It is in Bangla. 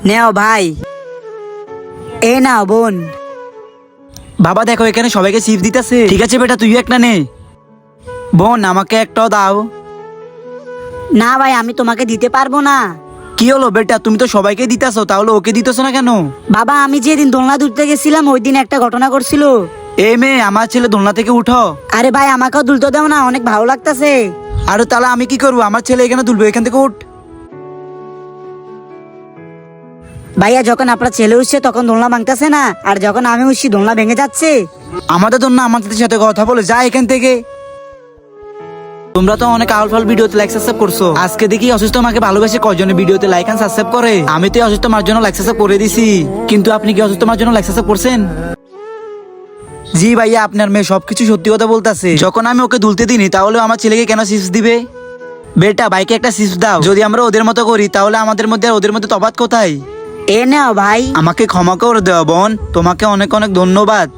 নেও ভাই, এ নাও বোন। বাবা দেখো এখানে সবাইকে চিপস দিতেছে। ঠিক আছে বেটা, তুইও একটা নে। বোন আমাকে একটাও দাও। না ভাই, আমি তোমাকে দিতে পারবো না। কি হলো বেটা, তুমি তো সবাইকে দিতেছো, তাহলে ওকে দিতেছো না কেন? বাবা, আমি যেদিন দোলনা দুলতে গেছিলাম ওই দিন একটা ঘটনা করছিল। এই মেয়ে, আমার ছেলে দোলনা থেকে উঠো। আরে ভাই, আমাকেও দুলতে দাও না, অনেক ভালো লাগতাছে। আরে তাহলে আমি কি করবো? আমার ছেলে এখানে দুলবে, এখান থেকে উঠ। ভাইয়া, যখন আপনার ছেলে উঠছে তখন দোলনা ভাঙতেছে না, আর যখন আমি উঠছি দোলনা ভেঙে যাচ্ছে। আমাদের দোলনা আমাদের সাথে কথা বলে যা এখান থেকে। তোমরা তো অনেক আউলফাল ভিডিওতে লাইক সাবস্ক্রাইব করছো, আজকে দেখি অসুস্থ মাকে ভালোবেসে কয়জনের ভিডিওতে লাইক এন্ড সাবস্ক্রাইব করে। আমি তো এই অসুস্থ মার জন্য লাইক সাবস্ক্রাইব করে দিছি, কিন্তু আপনি কি অসুস্থ মার জন্য লাইক সাবস্ক্রাইব করছেন? জি ভাইয়া, আপনার মেয়ে সবকিছু সত্যি কথা বলতাছে। যখন আমি ওকে দুলতে দিইনি, তাহলে আমার ছেলেকে কেন চিপস দিবে? বেটা, বাইকে একটা চিপস দাও। যদি আমরা ওদের মতো করি, তাহলে আমাদের মধ্যে আর ওদের মধ্যে তফাৎ কোথায়? এ নাও ভাই। আমাকে ক্ষমা করে দেওয়া বোন, তোমাকে অনেক অনেক ধন্যবাদ।